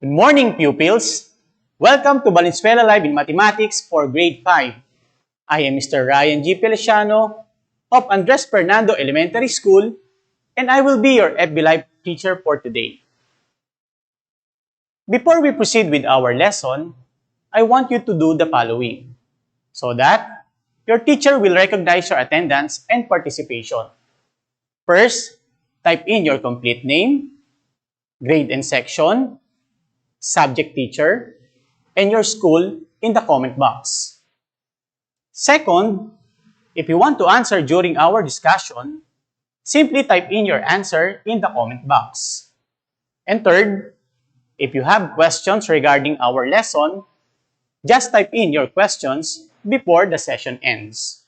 Good morning, pupils. Welcome to Valenzuela Live in Mathematics for Grade 5. I am Mr. Ryan G. Feliciano of Andres Fernando Elementary School, and I will be your FB Live teacher for today. Before we proceed with our lesson, I want you to do the following so that your teacher will recognize your attendance and participation. First, type in your complete name, grade and section, subject teacher, and your school in the comment box. Second, if you want to answer during our discussion, simply type in your answer in the comment box. And third, if you have questions regarding our lesson, just type in your questions before the session ends.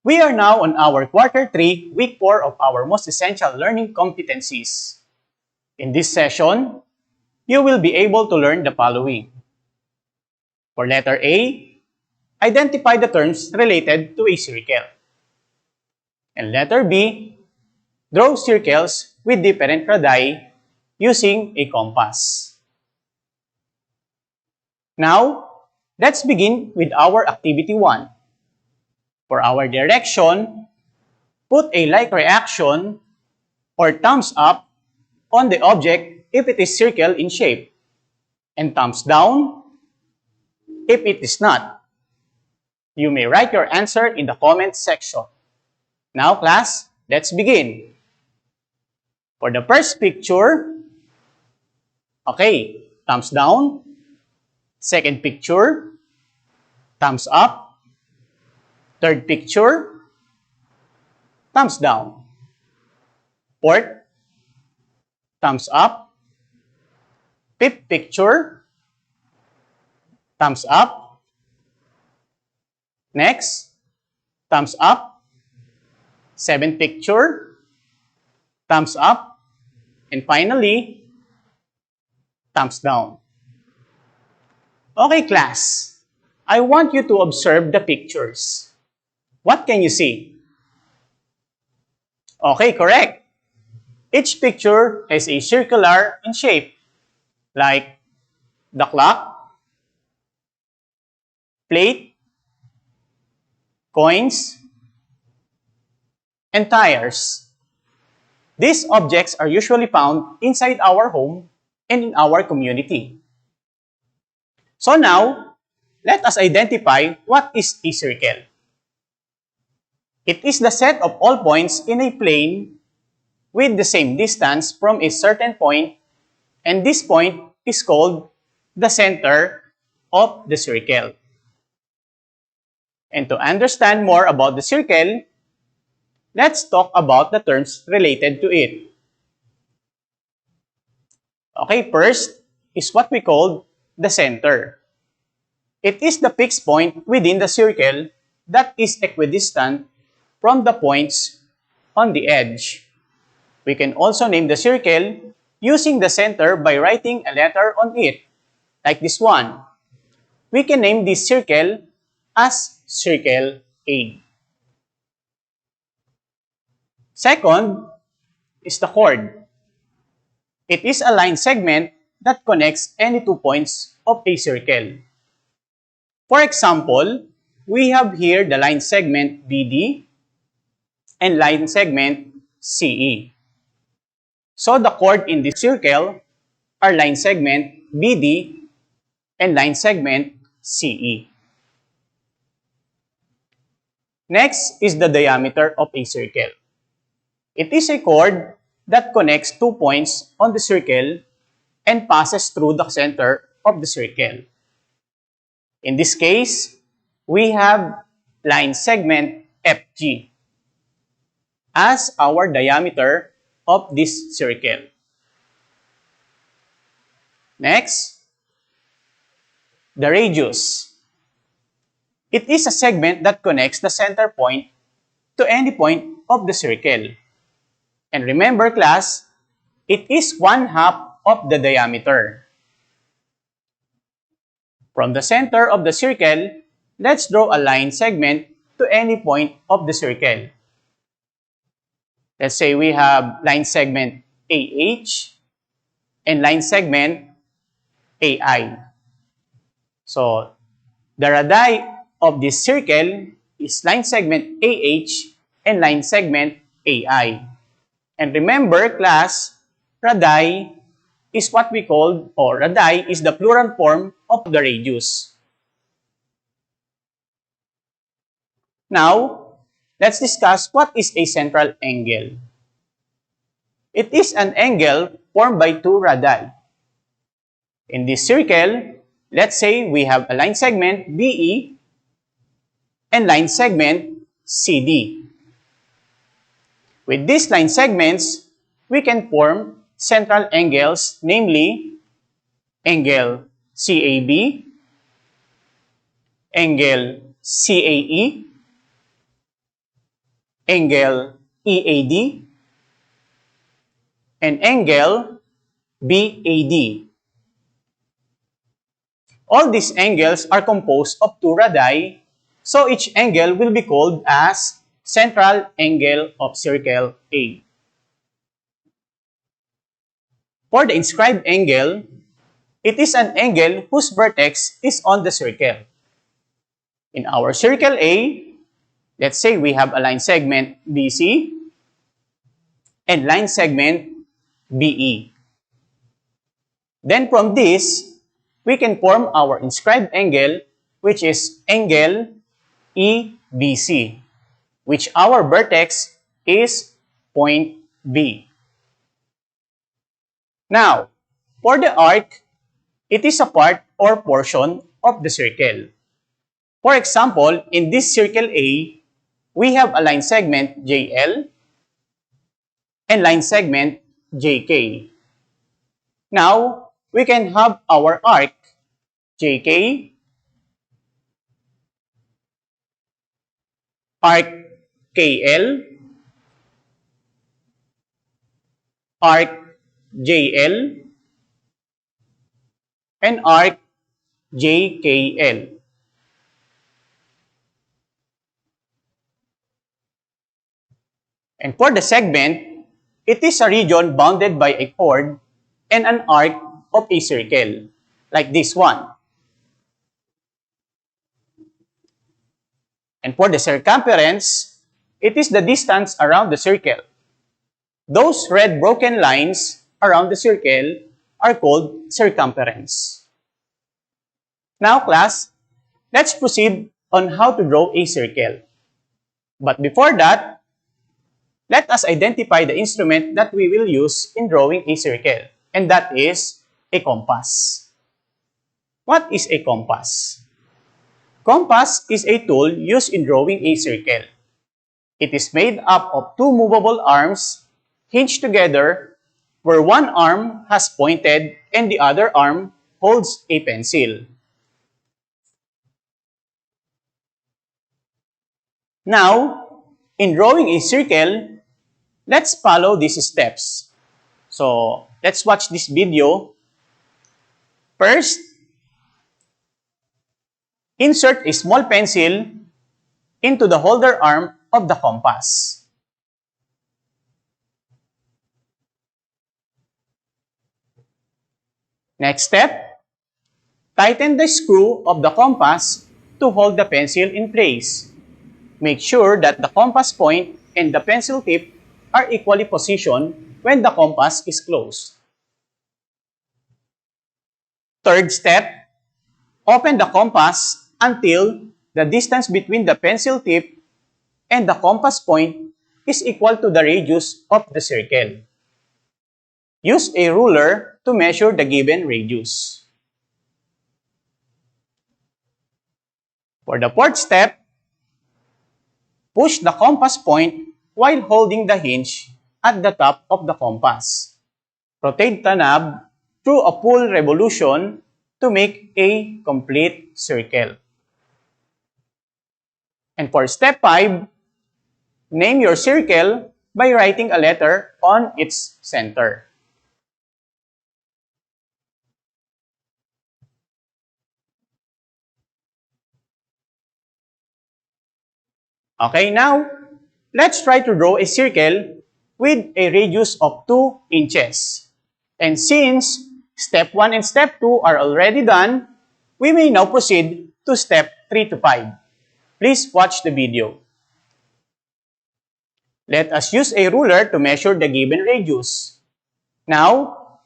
We are now on our Quarter 3, Week 4 of our most essential learning competencies. In this session, you will be able to learn the following. For letter A, identify the terms related to a circle. And letter B, draw circles with different radii using a compass. Now, let's begin with our activity 1. For our direction, put a like reaction or thumbs up on the object if it is circle in shape, and thumbs down if it is not. You may write your answer in the comment section. Now, class, let's begin. For the first picture, okay, thumbs down. Second picture, thumbs up. Third picture, thumbs down. Fourth, thumbs up. Fifth picture, thumbs up. Next, thumbs up. Seventh picture, thumbs up. And finally, thumbs down. Okay, class. I want you to observe the pictures. What can you see? Okay, correct. Each picture is a circular in shape, like the clock, plate, coins, and tires. These objects are usually found inside our home and in our community. So now, let us identify what is a circle. It is the set of all points in a plane with the same distance from a certain point, and this point is called the center of the circle. And to understand more about the circle, let's talk about the terms related to it. Okay, first is what we call the center. It is the fixed point within the circle that is equidistant from the points on the edge. We can also name the circle using the center by writing a letter on it, like this one. We can name this circle as circle A. Second is the chord. It is a line segment that connects any two points of a circle. For example, we have here the line segment BD and line segment CE. So the chord in this circle are line segment BD and line segment CE. Next is the diameter of a circle. It is a chord that connects 2 points on the circle and passes through the center of the circle. In this case, we have line segment FG as our diameter of this circle. Next, the radius. It is a segment that connects the center point to any point of the circle. And remember, class, it is 1/2 of the diameter. From the center of the circle, let's draw a line segment to any point of the circle. Let's say we have line segment AH and line segment AI. So, the radii of this circle is line segment AH and line segment AI. And remember, class, radii is what we call, or radii is the plural form of the radius. Now, let's discuss what is a central angle. It is an angle formed by two radii. In this circle, let's say we have a line segment BE and line segment CD. With these line segments, we can form central angles, namely angle CAB, angle CAE, angle EAD, and angle BAD. All these angles are composed of two radii, so each angle will be called as central angle of circle A. For the inscribed angle, it is an angle whose vertex is on the circle. In our circle A, let's say we have a line segment BC and line segment BE. Then from this, we can form our inscribed angle, which is angle EBC, which our vertex is point B. Now, for the arc, it is a part or portion of the circle. For example, in this circle A, we have a line segment JL and line segment JK. Now, we can have our arc JK, arc KL, arc JL, and arc JKL. And for the segment, it is a region bounded by a chord and an arc of a circle, like this one. And for the circumference, it is the distance around the circle. Those red broken lines around the circle are called circumference. Now, class, let's proceed on how to draw a circle. But before that, let us identify the instrument that we will use in drawing a circle, and that is a compass. What is a compass? Compass is a tool used in drawing a circle. It is made up of two movable arms hinged together, where one arm has pointed and the other arm holds a pencil. Now, in drawing a circle, let's follow these steps. So, let's watch this video. First, insert a small pencil into the holder arm of the compass. Next step, tighten the screw of the compass to hold the pencil in place. Make sure that the compass point and the pencil tip are equally positioned when the compass is closed. Third step, open the compass until the distance between the pencil tip and the compass point is equal to the radius of the circle. Use a ruler to measure the given radius. For the fourth step, push the compass point while holding the hinge at the top of the compass. Rotate the knob through a full revolution to make a complete circle. And for step 5, name your circle by writing a letter on its center. Okay, now, let's try to draw a circle with a radius of 2 inches. And since step 1 and step 2 are already done, we may now proceed to step 3 to 5. Please watch the video. Let us use a ruler to measure the given radius. Now,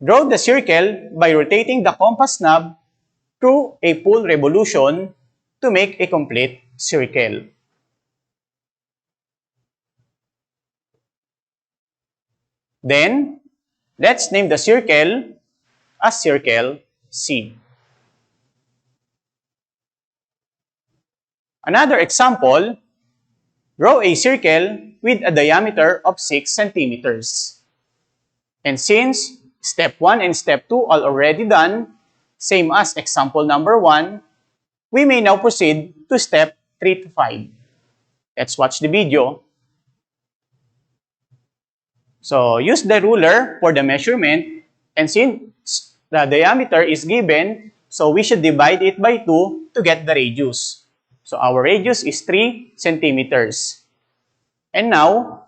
draw the circle by rotating the compass knob through a full revolution to make a complete circle. Then, let's name the circle as circle C. Another example, draw a circle with a diameter of 6 centimeters. And since step 1 and step 2 are already done, same as example number 1, we may now proceed to step 3 to 5. Let's watch the video. So use the ruler for the measurement, and since the diameter is given, so we should divide it by 2 to get the radius. So our radius is 3 centimeters. And now,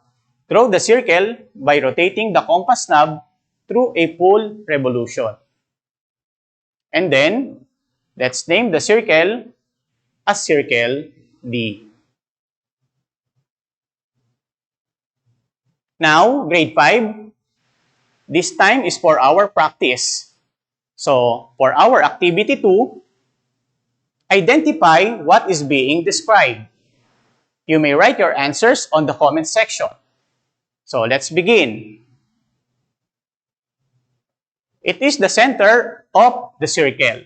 draw the circle by rotating the compass knob through a full revolution. And then, let's name the circle as circle D. Now, grade 5, this time is for our practice. So, for our activity 2, identify what is being described. You may write your answers on the comment section. So, let's begin. It is the center of the circle.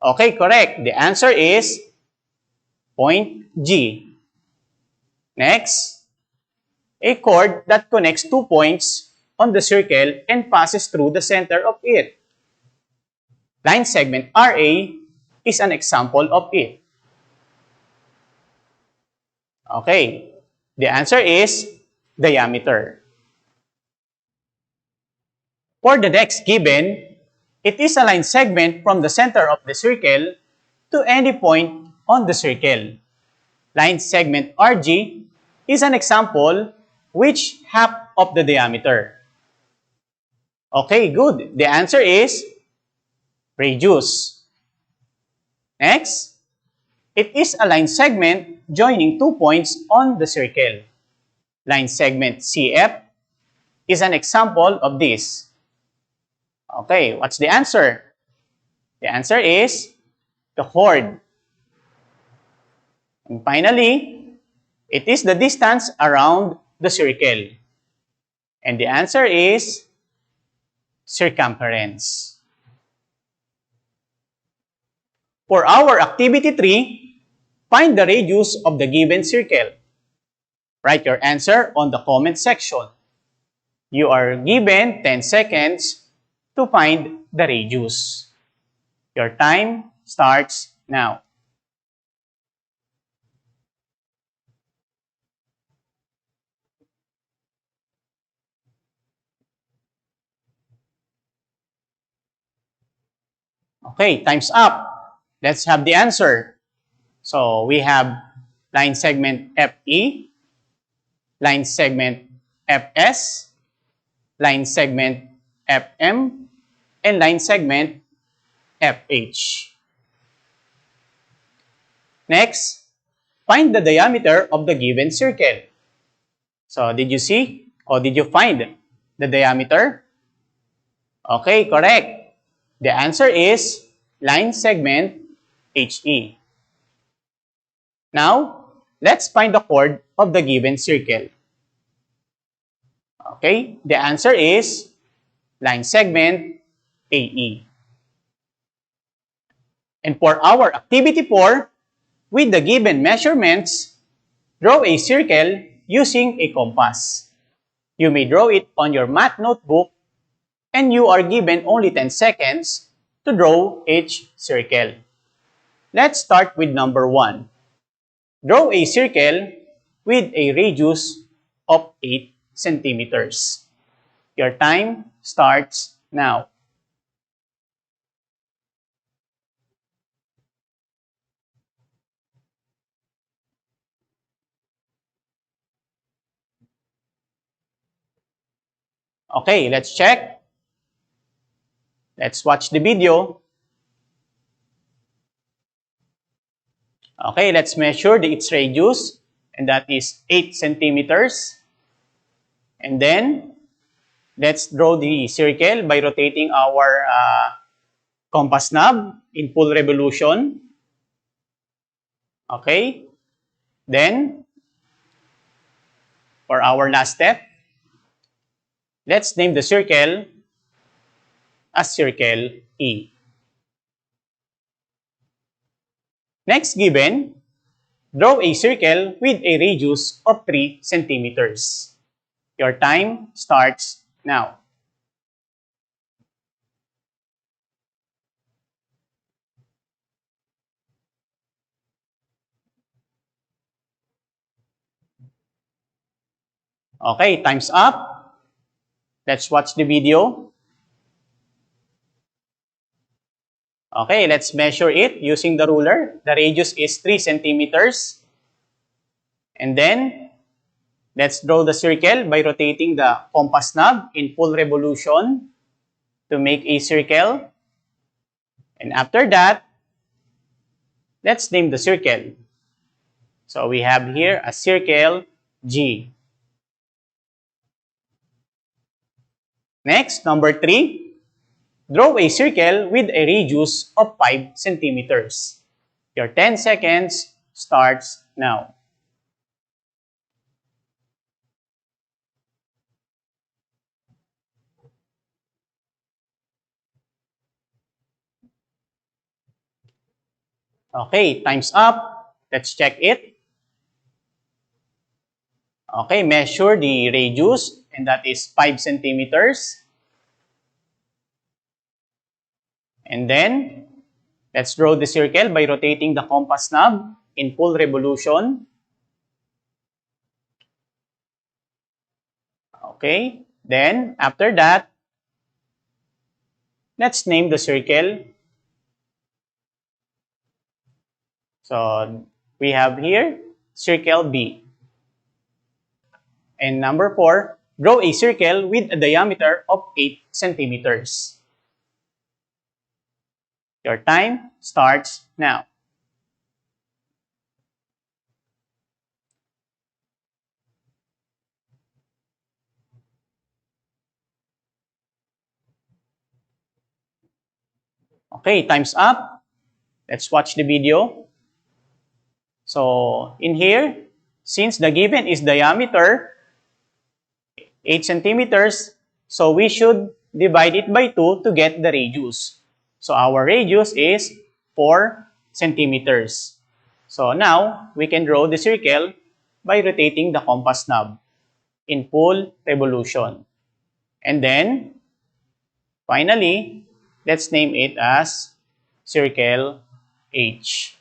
Okay, correct. The answer is point G. Next, a chord that connects 2 points on the circle and passes through the center of it. Line segment RA is an example of it. Okay, the answer is diameter. For the next given, it is a line segment from the center of the circle to any point on the circle. Line segment RG is an example which half of the diameter. Okay, good. The answer is radius. Next, it is a line segment joining 2 points on the circle. Line segment CF is an example of this. Okay, what's the answer? The answer is the chord. And finally, it is the distance around the circle. And the answer is circumference. For our activity 3, find the radius of the given circle. Write your answer on the comment section. You are given 10 seconds to find the radius. Your time starts now. Okay, time's up. Let's have the answer. So we have line segment FE, line segment FS, line segment FM, and line segment FH. Next, find the diameter of the given circle. So did you see or did you find the diameter? Okay, correct. The answer is line segment HE. Now, let's find the chord of the given circle. Okay, the answer is line segment AE. And for our activity 4, with the given measurements, draw a circle using a compass. You may draw it on your math notebook, and you are given only 10 seconds to draw each circle. Let's start with number 1. Draw a circle with a radius of 8 centimeters. Your time starts now. Okay, let's check. Let's watch the video. Okay, let's measure its radius, and that is 8 centimeters. And then, let's draw the circle by rotating our compass knob in full revolution. Okay, then, for our last step, let's name the circle as circle E. Next given, draw a circle with a radius of 3 centimeters. Your time starts now. Okay, time's up. Let's watch the video. Okay, let's measure it using the ruler. The radius is 3 centimeters. And then, let's draw the circle by rotating the compass knob in full revolution to make a circle. And after that, let's name the circle. So we have here a circle G. Next, number 3, draw a circle with a radius of 5 centimeters. Your 10 seconds starts now. Okay, time's up. Let's check it. Okay, measure the radius, and that is 5 centimeters. And then, let's draw the circle by rotating the compass knob in full revolution. Okay, then after that, let's name the circle. So we have here circle B. And number 4, draw a circle with a diameter of 8 centimeters. Your time starts now. Okay, time's up. Let's watch the video. So in here, since the given is diameter 8 centimeters, so we should divide it by 2 to get the radius. So our radius is 4 centimeters. So now, we can draw the circle by rotating the compass knob in full revolution. And then, finally, let's name it as circle H.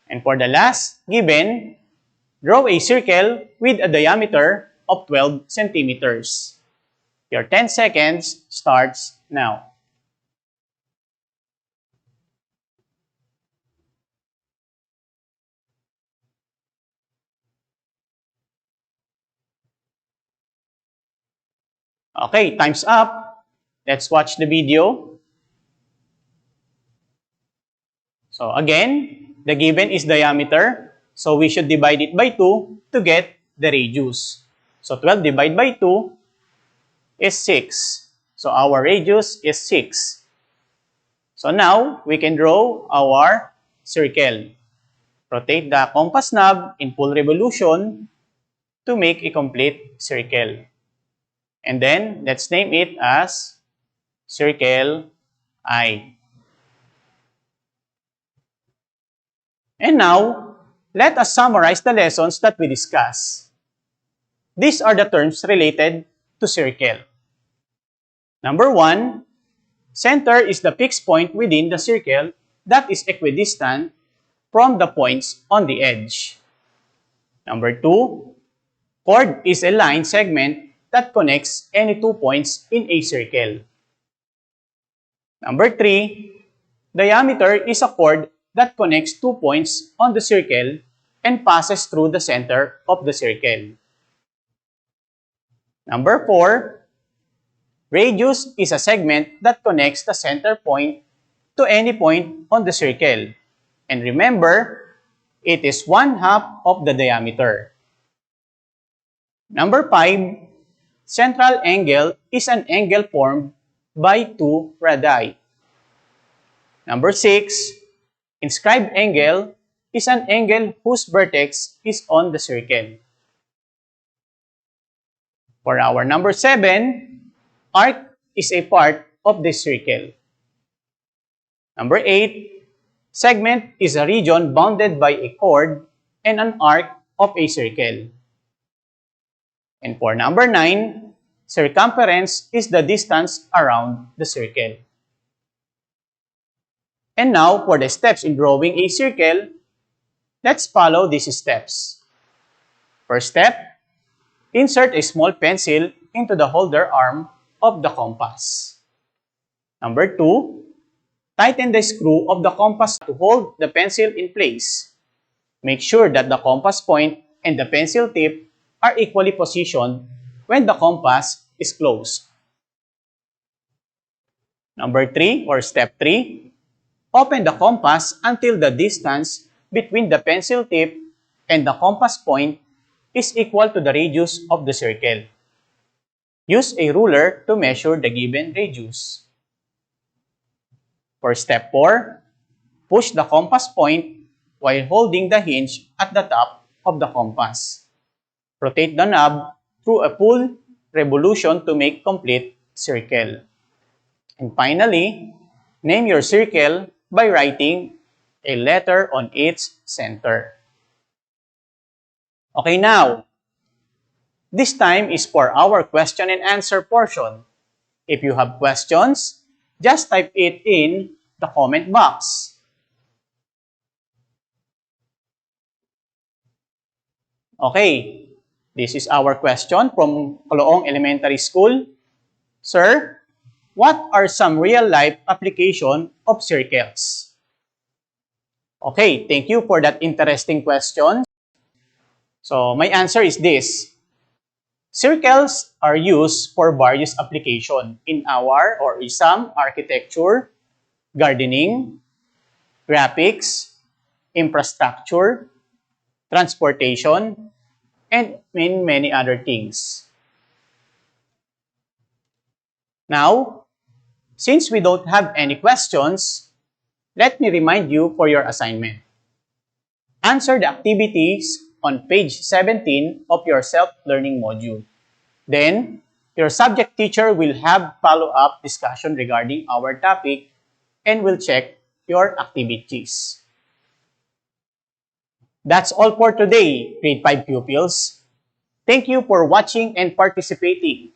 And for the last given, draw a circle with a diameter of 12 centimeters. Your 10 seconds starts now. Okay, time's up. Let's watch the video. So again, the given is diameter. So we should divide it by 2 to get the radius. So 12 divided by 2 is 6. So our radius is 6. So now, we can draw our circle. Rotate the compass knob in full revolution to make a complete circle. And then, let's name it as circle I. And now, let us summarize the lessons that we discussed. These are the terms related to circle. Number 1, center is the fixed point within the circle that is equidistant from the points on the edge. Number 2, chord is a line segment that connects any 2 points in a circle. Number 3, diameter is a chord that connects 2 points on the circle and passes through the center of the circle. Number 4, radius is a segment that connects the center point to any point on the circle. And remember, it is 1/2 of the diameter. Number 5, central angle is an angle formed by two radii. Number 6, inscribed angle is an angle whose vertex is on the circle. For our number 7, arc is a part of the circle. Number 8, segment is a region bounded by a chord and an arc of a circle. And for number 9, circumference is the distance around the circle. And now, for the steps in drawing a circle, let's follow these steps. First step, insert a small pencil into the holder arm of the compass. Number 2, tighten the screw of the compass to hold the pencil in place. Make sure that the compass point and the pencil tip are equally positioned when the compass is closed. Number 3, or step 3, open the compass until the distance between the pencil tip and the compass point is equal to the radius of the circle. Use a ruler to measure the given radius. For step 4, push the compass point while holding the hinge at the top of the compass. Rotate the knob through a full revolution to make complete circle. And finally, name your circle by writing a letter on its center. Okay, now, this time is for our question and answer portion. If you have questions, just type it in the comment box. Okay, this is our question from Coloong Elementary School. Sir, what are some real-life application of circles? Okay, thank you for that interesting question. So, my answer is this. Circles are used for various applications in our or some architecture, gardening, graphics, infrastructure, transportation, and in many other things. Now, since we don't have any questions, let me remind you for your assignment. Answer the activities on page 17 of your self-learning module. Then, your subject teacher will have follow-up discussion regarding our topic and will check your activities. That's all for today, grade 5 pupils. Thank you for watching and participating.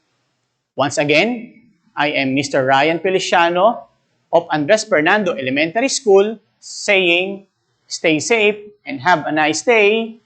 Once again, I am Mr. Ryan Feliciano of Andres Fernando Elementary School saying, stay safe and have a nice day.